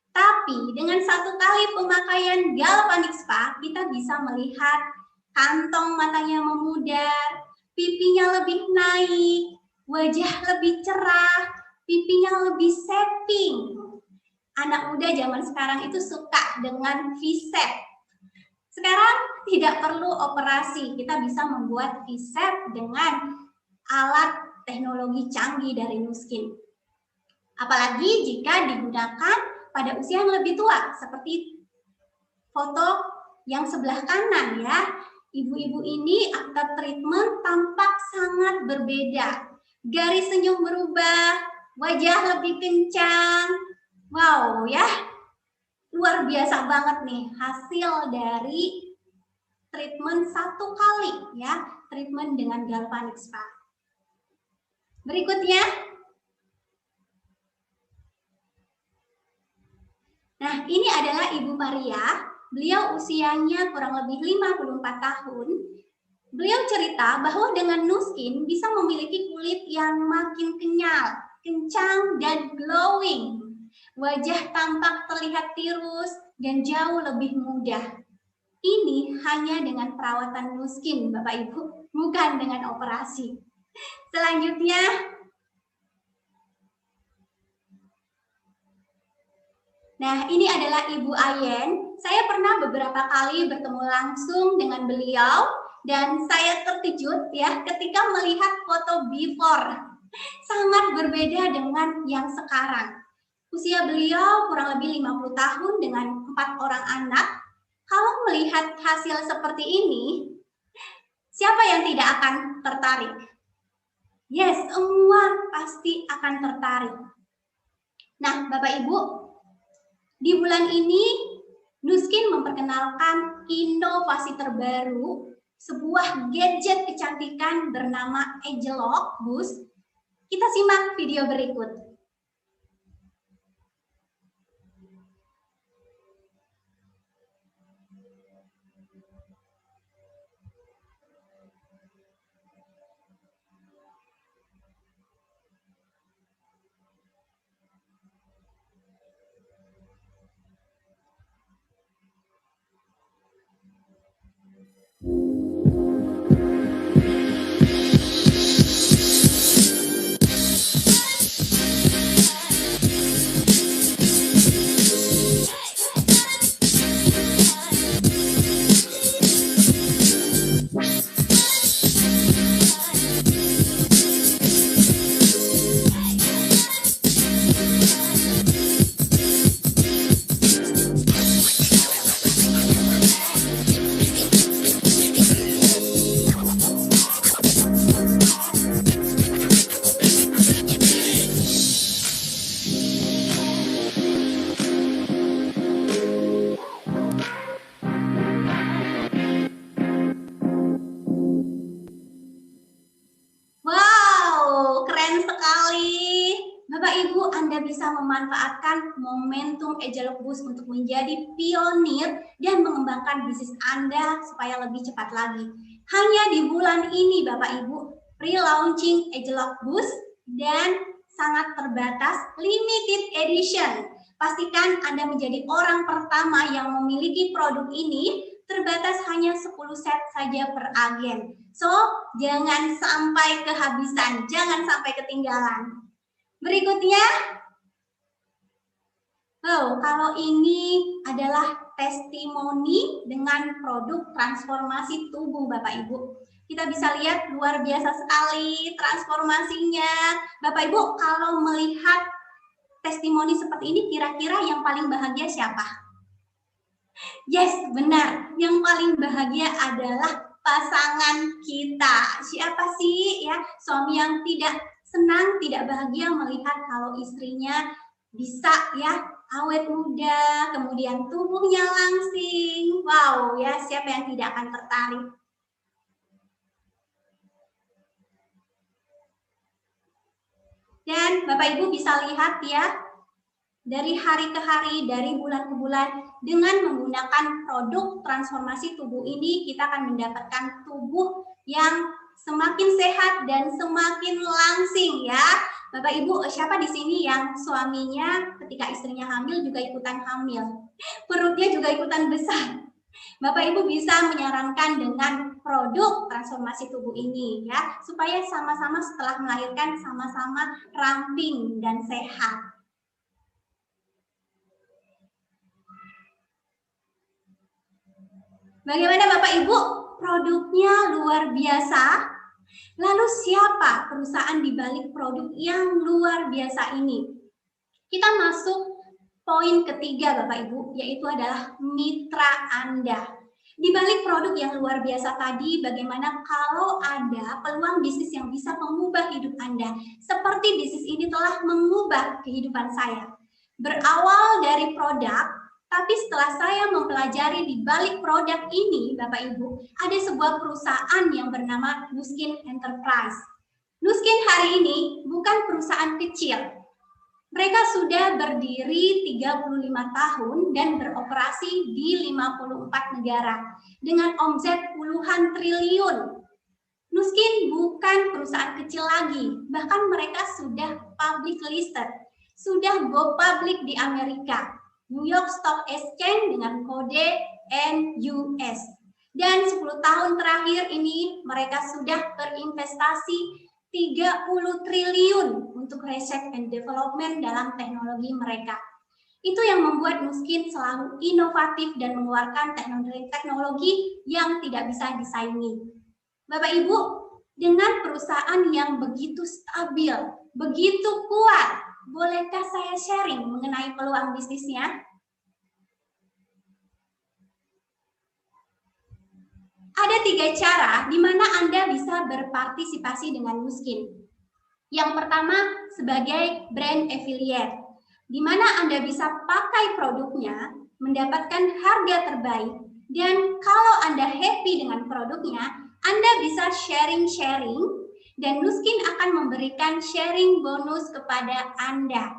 [SPEAKER 1] Tapi dengan 1 kali pemakaian Galvanic Spa, kita bisa melihat kantong matanya memudar, pipinya lebih naik, wajah lebih cerah, pipinya lebih shaping. Anak muda zaman sekarang itu suka dengan V-shape. Sekarang tidak perlu operasi, kita bisa membuat V-shape dengan alat teknologi canggih dari Nu Skin. Apalagi jika digunakan pada usia yang lebih tua, seperti foto yang sebelah kanan ya. Ibu-ibu ini after treatment tampak sangat berbeda. Garis senyum berubah, wajah lebih kencang. Wow ya, luar biasa banget nih hasil dari treatment 1 kali ya, treatment dengan Galvanic Spa. Berikutnya. Nah, ini adalah Ibu Maria. Beliau usianya kurang lebih 54 tahun. Beliau cerita bahwa dengan Nu Skin bisa memiliki kulit yang makin kenyal, kencang, dan glowing. Wajah tampak terlihat tirus dan jauh lebih mudah. Ini hanya dengan perawatan Nu Skin, Bapak Ibu, bukan dengan operasi. Selanjutnya, nah, ini adalah Ibu Ayen. Saya pernah beberapa kali bertemu langsung dengan beliau dan saya terkejut ya ketika melihat foto before. Sangat berbeda dengan yang sekarang. Usia beliau kurang lebih 50 tahun dengan 4 orang anak. Kalau melihat hasil seperti ini, siapa yang tidak akan tertarik? Yes, semua pasti akan tertarik. Nah, Bapak Ibu, di bulan ini, Nu Skin memperkenalkan inovasi terbaru, sebuah gadget kecantikan bernama Agelock Boost. Kita simak video berikut. Anda bisa memanfaatkan momentum Agelock Boost untuk menjadi pionir dan mengembangkan bisnis Anda supaya lebih cepat lagi. Hanya di bulan ini Bapak Ibu, pre-launching Agelock Boost dan sangat terbatas, limited edition. Pastikan Anda menjadi orang pertama yang memiliki produk ini, terbatas hanya 10 set saja per agen. So, jangan sampai kehabisan, jangan sampai ketinggalan. Berikutnya, kalau ini adalah testimoni dengan produk transformasi tubuh Bapak Ibu. Kita bisa lihat luar biasa sekali transformasinya. Bapak Ibu, kalau melihat testimoni seperti ini, kira-kira yang paling bahagia siapa? Yes, benar. Yang paling bahagia adalah pasangan kita. Siapa sih ya suami yang tidak senang, tidak bahagia melihat kalau istrinya bisa ya awet muda, kemudian tubuhnya langsing. Wow, ya siapa yang tidak akan tertarik? Dan Bapak Ibu bisa lihat ya, dari hari ke hari, dari bulan ke bulan, dengan menggunakan produk transformasi tubuh ini, kita akan mendapatkan tubuh yang semakin sehat dan semakin langsing ya. Bapak Ibu, siapa di sini yang suaminya ketika istrinya hamil juga ikutan hamil? Perutnya juga ikutan besar. Bapak Ibu bisa menyarankan dengan produk transformasi tubuh ini ya, supaya sama-sama setelah melahirkan sama-sama ramping dan sehat. Bagaimana Bapak Ibu? Produknya luar biasa. Lalu siapa perusahaan di balik produk yang luar biasa ini? Kita masuk poin ketiga Bapak Ibu, yaitu adalah mitra Anda. Di balik produk yang luar biasa tadi, bagaimana kalau ada peluang bisnis yang bisa mengubah hidup Anda, seperti bisnis ini telah mengubah kehidupan saya. Berawal dari produk, tapi setelah saya mempelajari di balik produk ini, Bapak Ibu, ada sebuah perusahaan yang bernama Nuskin Enterprise. Nuskin hari ini bukan perusahaan kecil. Mereka sudah berdiri 35 tahun dan beroperasi di 54 negara dengan omset puluhan triliun. Nuskin bukan perusahaan kecil lagi, bahkan mereka sudah public listed, sudah go public di Amerika, New York Stock Exchange dengan kode NUS. Dan 10 tahun terakhir ini mereka sudah berinvestasi 30 triliun untuk research and development dalam teknologi mereka. Itu yang membuat Nuskin selalu inovatif dan mengeluarkan teknologi yang tidak bisa disaingi. Bapak Ibu, dengan perusahaan yang begitu stabil, begitu kuat, bolehkah saya sharing mengenai peluang bisnisnya? Ada 3 cara di mana Anda bisa berpartisipasi dengan Nuskin. Yang pertama, sebagai brand affiliate, di mana Anda bisa pakai produknya, mendapatkan harga terbaik, dan kalau Anda happy dengan produknya, Anda bisa sharing-sharing, dan Nuskin akan memberikan sharing bonus kepada Anda.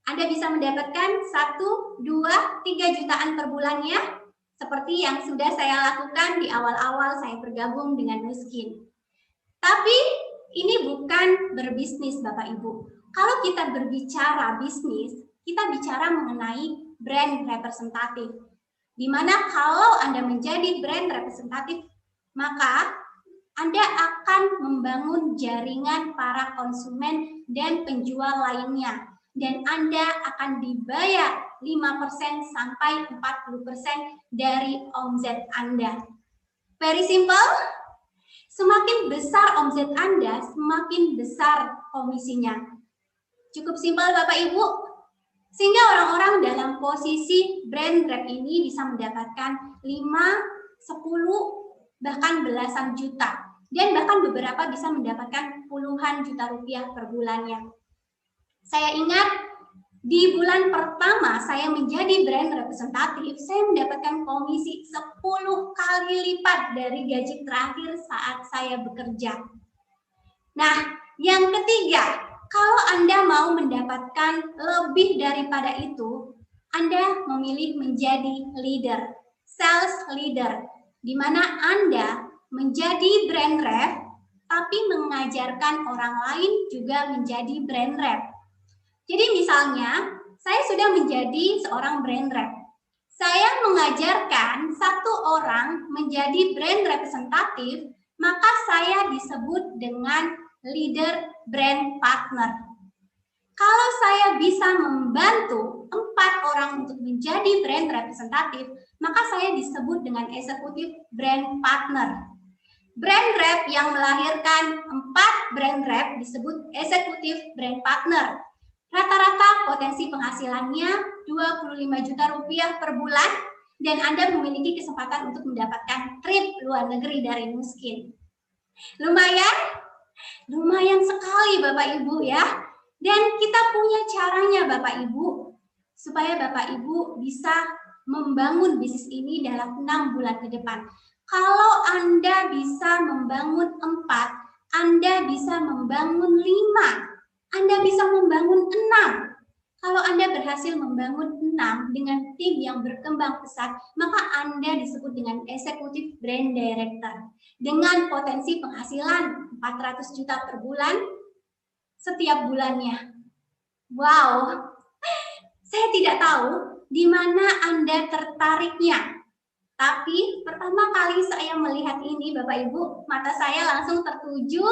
[SPEAKER 1] Anda bisa mendapatkan 1, 2, 3 jutaan per bulannya, seperti yang sudah saya lakukan di awal-awal saya bergabung dengan Nuskin. Tapi ini bukan berbisnis Bapak Ibu. Kalau kita berbicara bisnis, kita bicara mengenai brand representatif. Di mana kalau Anda menjadi brand representatif, maka Anda akan membangun jaringan para konsumen dan penjual lainnya. Dan Anda akan dibayar 5% sampai 40% dari omzet Anda. Very simple. Semakin besar omzet Anda, semakin besar komisinya. Cukup simpel Bapak Ibu. Sehingga orang-orang dalam posisi brand rep ini bisa mendapatkan 5, 10, bahkan belasan juta. Dan bahkan beberapa bisa mendapatkan puluhan juta rupiah per bulannya. Saya ingat di bulan pertama saya menjadi brand representatif, saya mendapatkan komisi 10 kali lipat dari gaji terakhir saat saya bekerja. Nah, yang ketiga, kalau Anda mau mendapatkan lebih daripada itu, Anda memilih menjadi leader, sales leader, di mana Anda menjadi brand rep, tapi mengajarkan orang lain juga menjadi brand rep. Jadi misalnya, saya sudah menjadi seorang brand rep. Saya mengajarkan satu orang menjadi brand representatif, maka saya disebut dengan leader brand partner. Kalau saya bisa membantu 4 orang untuk menjadi brand representatif, maka saya disebut dengan eksekutif brand partner. Brand rep yang melahirkan 4 brand rep disebut eksekutif brand partner. Rata-rata potensi penghasilannya 25 juta rupiah per bulan dan Anda memiliki kesempatan untuk mendapatkan trip luar negeri dari Nuskin. Lumayan? Lumayan sekali Bapak Ibu ya. Dan kita punya caranya Bapak Ibu supaya Bapak Ibu bisa membangun bisnis ini dalam 6 bulan ke depan. Kalau Anda bisa membangun 4, Anda bisa membangun 5. Anda bisa membangun 6. Kalau Anda berhasil membangun 6 dengan tim yang berkembang pesat, maka Anda disebut dengan eksekutif brand director. Dengan potensi penghasilan 400 juta per bulan setiap bulannya. Wow, saya tidak tahu di mana Anda tertariknya. Tapi pertama kali saya melihat ini, Bapak Ibu, mata saya langsung tertuju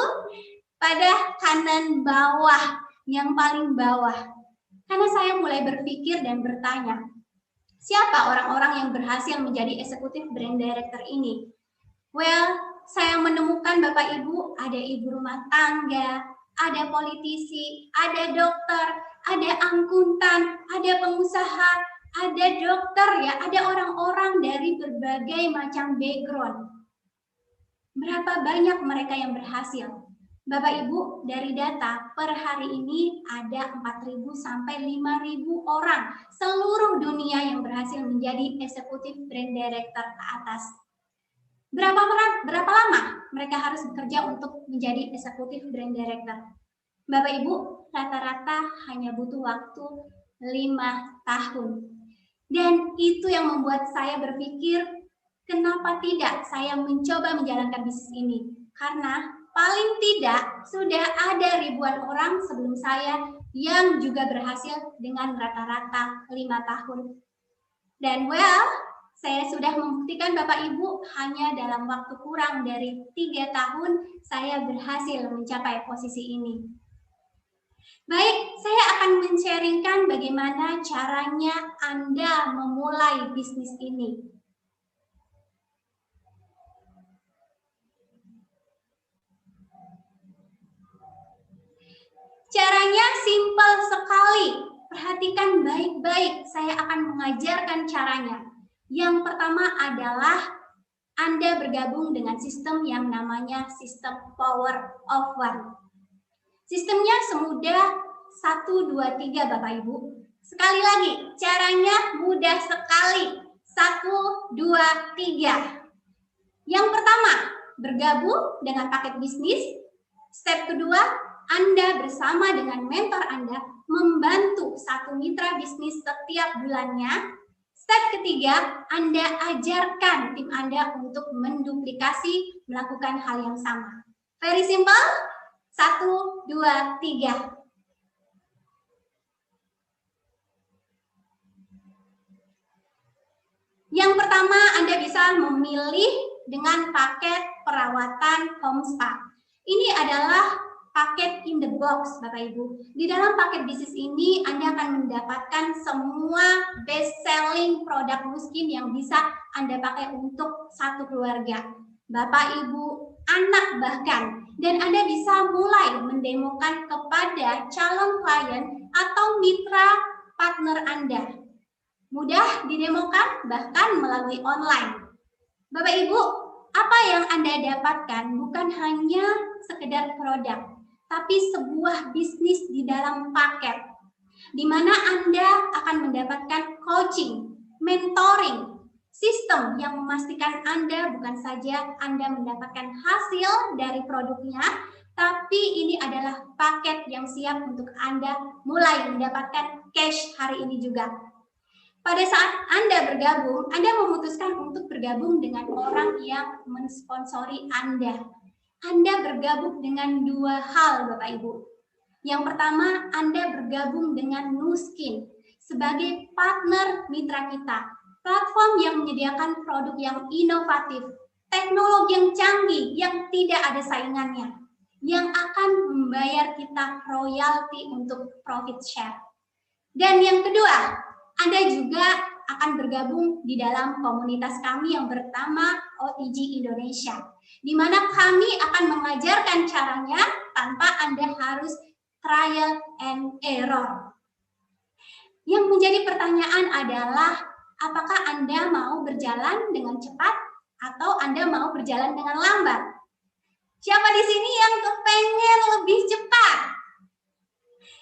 [SPEAKER 1] pada kanan bawah, yang paling bawah. Karena saya mulai berpikir dan bertanya, siapa orang-orang yang berhasil menjadi eksekutif brand director ini? Well, saya menemukan Bapak Ibu, ada ibu rumah tangga, ada politisi, ada dokter, ada akuntan, ada pengusaha, ada dokter ya, ada orang-orang dari berbagai macam background. Berapa banyak mereka yang berhasil? Bapak Ibu, dari data per hari ini ada 4.000 sampai 5.000 orang seluruh dunia yang berhasil menjadi eksekutif brand director ke atas. Berapa lama mereka harus bekerja untuk menjadi eksekutif brand director? Bapak Ibu, rata-rata hanya butuh waktu 5 tahun. Dan itu yang membuat saya berpikir, kenapa tidak saya mencoba menjalankan bisnis ini? Karena paling tidak sudah ada ribuan orang sebelum saya yang juga berhasil dengan rata-rata 5 tahun. Dan saya sudah membuktikan Bapak Ibu, hanya dalam waktu kurang dari 3 tahun saya berhasil mencapai posisi ini. Baik, saya akan men-sharingkan bagaimana caranya Anda memulai bisnis ini. Caranya simpel sekali. Perhatikan baik-baik, saya akan mengajarkan caranya. Yang pertama adalah Anda bergabung dengan sistem yang namanya sistem Power of One. Sistemnya semudah 1, 2, 3 Bapak Ibu. Sekali lagi, caranya mudah sekali. 1, 2, 3. Yang pertama, bergabung dengan paket bisnis. Step kedua, Anda bersama dengan mentor Anda membantu satu mitra bisnis setiap bulannya. Step ketiga, Anda ajarkan tim Anda untuk menduplikasi melakukan hal yang sama. Very simple. 1, 2, 3. Yang pertama, Anda bisa memilih dengan paket perawatan home spa. Ini adalah paket in the box, Bapak Ibu. Di dalam paket bisnis ini, Anda akan mendapatkan semua best selling produk Nuskin yang bisa Anda pakai untuk satu keluarga. Bapak, Ibu, anak bahkan. Dan Anda bisa mulai mendemokan kepada calon klien atau mitra partner Anda. Mudah didemokan bahkan melalui online. Bapak Ibu, apa yang Anda dapatkan bukan hanya sekedar produk, tapi sebuah bisnis di dalam paket, di mana Anda akan mendapatkan coaching, mentoring, sistem yang memastikan Anda bukan saja Anda mendapatkan hasil dari produknya, tapi ini adalah paket yang siap untuk Anda mulai mendapatkan cash hari ini juga. Pada saat Anda bergabung, Anda memutuskan untuk bergabung dengan orang yang mensponsori Anda. Anda bergabung dengan 2 hal, Bapak Ibu. Yang pertama, Anda bergabung dengan Nuskin sebagai partner mitra kita. Platform yang menyediakan produk yang inovatif, teknologi yang canggih, yang tidak ada saingannya, yang akan membayar kita royalti untuk profit share. Dan yang kedua, Anda juga akan bergabung di dalam komunitas kami yang bernama OTG Indonesia, di mana kami akan mengajarkan caranya tanpa Anda harus trial and error. Yang menjadi pertanyaan adalah, apakah Anda mau berjalan dengan cepat atau Anda mau berjalan dengan lambat? Siapa di sini yang kepengen lebih cepat?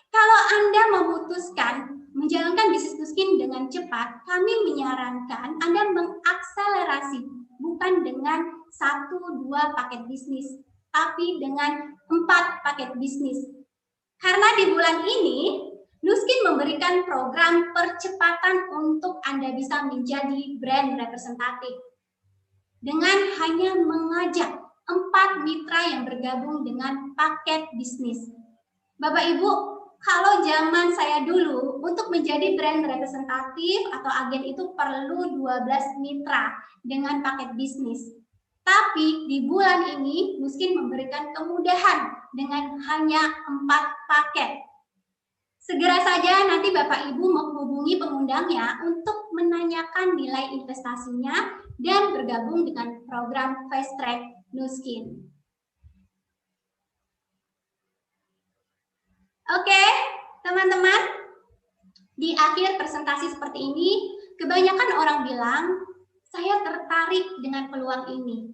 [SPEAKER 1] Kalau Anda memutuskan menjalankan bisnis Nuskin dengan cepat, kami menyarankan Anda mengakselerasi bukan dengan 1-2 paket bisnis, tapi dengan 4 paket bisnis. Karena di bulan ini, Nuskin memberikan program percepatan untuk Anda bisa menjadi brand representatif. Dengan hanya mengajak 4 mitra yang bergabung dengan paket bisnis. Bapak Ibu, kalau zaman saya dulu, Ibu, untuk menjadi brand representatif atau agen itu perlu 12 mitra dengan paket bisnis. Tapi di bulan ini Nuskin memberikan kemudahan dengan hanya 4 paket. Segera saja nanti Bapak Ibu menghubungi pengundangnya untuk menanyakan nilai investasinya dan bergabung dengan program Fast Track Nuskin. Oke, teman-teman. Di akhir presentasi seperti ini, kebanyakan orang bilang, saya tertarik dengan peluang ini.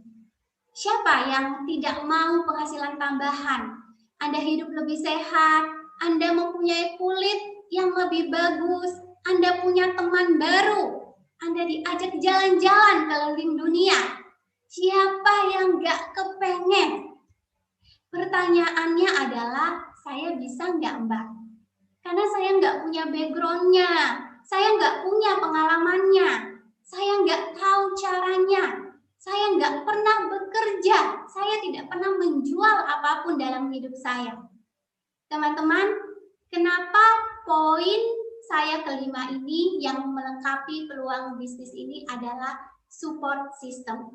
[SPEAKER 1] Siapa yang tidak mau penghasilan tambahan? Anda hidup lebih sehat, Anda mempunyai kulit yang lebih bagus, Anda punya teman baru, Anda diajak jalan-jalan keliling dunia. Siapa yang nggak kepengen? Pertanyaannya adalah, saya bisa nggak, Mbak? Karena saya nggak punya background-nya, saya nggak punya pengalamannya, saya nggak tahu caranya, saya nggak pernah bekerja, saya tidak pernah menjual apapun dalam hidup saya. Teman-teman, kenapa poin saya kelima ini yang melengkapi peluang bisnis ini adalah support system.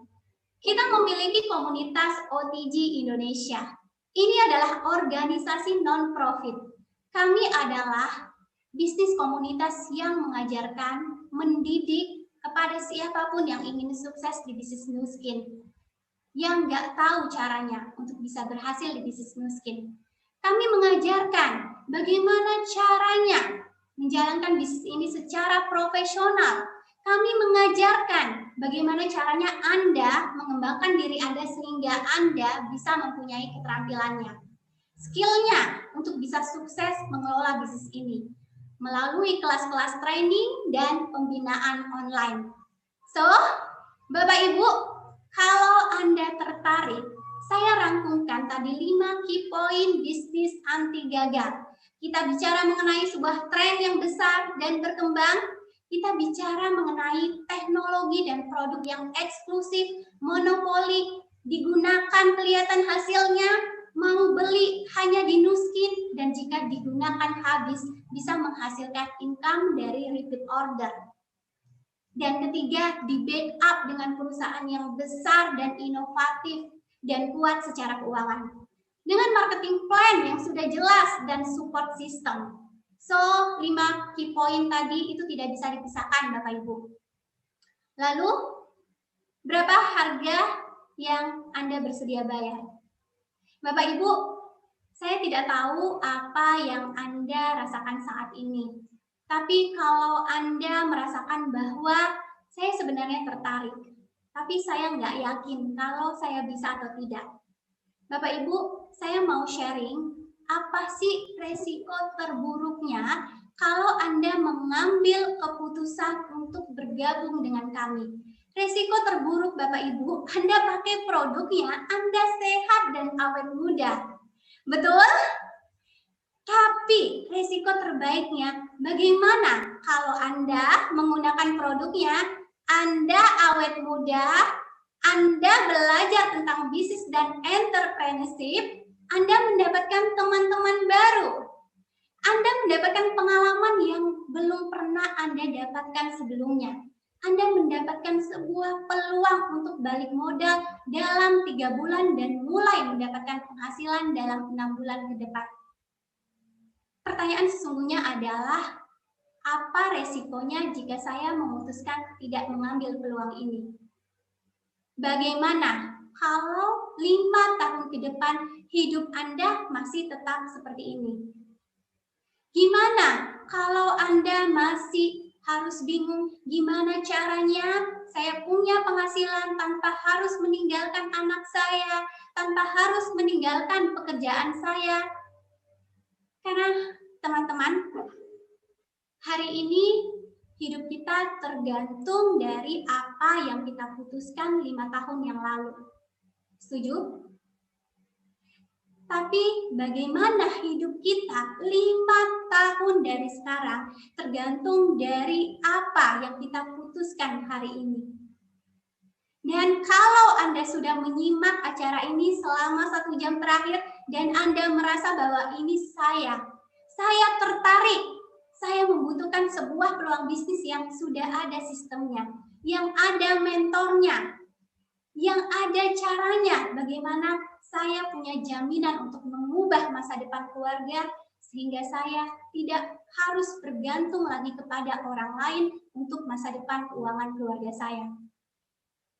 [SPEAKER 1] Kita memiliki komunitas OTG Indonesia. Ini adalah organisasi non-profit. Kami adalah bisnis komunitas yang mengajarkan, mendidik kepada siapapun yang ingin sukses di bisnis Nuskin, yang nggak tahu caranya untuk bisa berhasil di bisnis Nuskin. Kami mengajarkan bagaimana caranya menjalankan bisnis ini secara profesional. Kami mengajarkan bagaimana caranya Anda mengembangkan diri Anda sehingga Anda bisa mempunyai keterampilannya, skill-nya untuk bisa sukses mengelola bisnis ini melalui kelas-kelas training dan pembinaan online. So, Bapak Ibu, kalau Anda tertarik, saya rangkumkan tadi 5 key point bisnis anti gagal. Kita bicara mengenai sebuah tren yang besar dan berkembang. Kita bicara mengenai teknologi dan produk yang eksklusif, monopoli, digunakan kelihatan hasilnya, mau beli hanya di Nuskin, dan jika digunakan habis bisa menghasilkan income dari repeat order. Dan ketiga, di backup dengan perusahaan yang besar dan inovatif dan kuat secara keuangan. Dengan marketing plan yang sudah jelas dan support system. So, 5 key point tadi itu tidak bisa dipisahkan Bapak Ibu. Lalu, berapa harga yang Anda bersedia bayar? Bapak Ibu, saya tidak tahu apa yang Anda rasakan saat ini. Tapi kalau Anda merasakan bahwa saya sebenarnya tertarik, tapi saya nggak yakin kalau saya bisa atau tidak. Bapak Ibu, saya mau sharing apa sih resiko terburuknya kalau Anda mengambil keputusan untuk bergabung dengan kami. Resiko terburuk Bapak Ibu, Anda pakai produknya, Anda sehat dan awet muda. Betul? Tapi resiko terbaiknya, bagaimana kalau Anda menggunakan produknya, Anda awet muda, Anda belajar tentang bisnis dan entrepreneurship, Anda mendapatkan teman-teman baru, Anda mendapatkan pengalaman yang belum pernah Anda dapatkan sebelumnya. Anda mendapatkan sebuah peluang untuk balik modal dalam 3 bulan dan mulai mendapatkan penghasilan dalam 6 bulan ke depan. Pertanyaan sesungguhnya adalah, apa resikonya jika saya memutuskan tidak mengambil peluang ini? Bagaimana kalau 5 tahun ke depan hidup Anda masih tetap seperti ini? Gimana kalau Anda masih harus bingung gimana caranya saya punya penghasilan tanpa harus meninggalkan anak saya, tanpa harus meninggalkan pekerjaan saya? Karena teman-teman, hari ini hidup kita tergantung dari apa yang kita putuskan 5 tahun yang lalu. Setuju? Tapi bagaimana hidup kita 5 tahun dari sekarang tergantung dari apa yang kita putuskan hari ini. Dan kalau Anda sudah menyimak acara ini selama 1 jam terakhir dan Anda merasa bahwa ini saya tertarik, saya membutuhkan sebuah peluang bisnis yang sudah ada sistemnya, yang ada mentornya, yang ada caranya bagaimana saya punya jaminan untuk mengubah masa depan keluarga sehingga saya tidak harus bergantung lagi kepada orang lain untuk masa depan keuangan keluarga saya.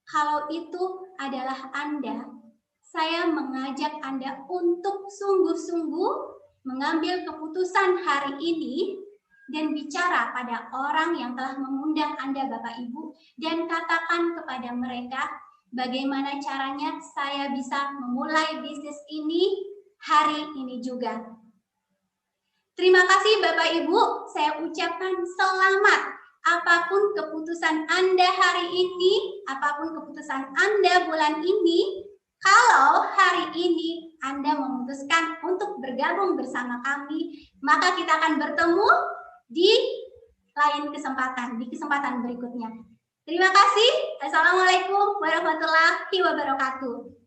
[SPEAKER 1] Kalau itu adalah Anda, saya mengajak Anda untuk sungguh-sungguh mengambil keputusan hari ini dan bicara pada orang yang telah mengundang Anda Bapak Ibu dan katakan kepada mereka bagaimana caranya saya bisa memulai bisnis ini hari ini juga. Terima kasih Bapak Ibu, saya ucapkan selamat. Apapun keputusan Anda hari ini, apapun keputusan Anda bulan ini, kalau hari ini Anda memutuskan untuk bergabung bersama kami, maka kita akan bertemu di lain kesempatan, di kesempatan berikutnya. Terima kasih. Assalamualaikum warahmatullahi wabarakatuh.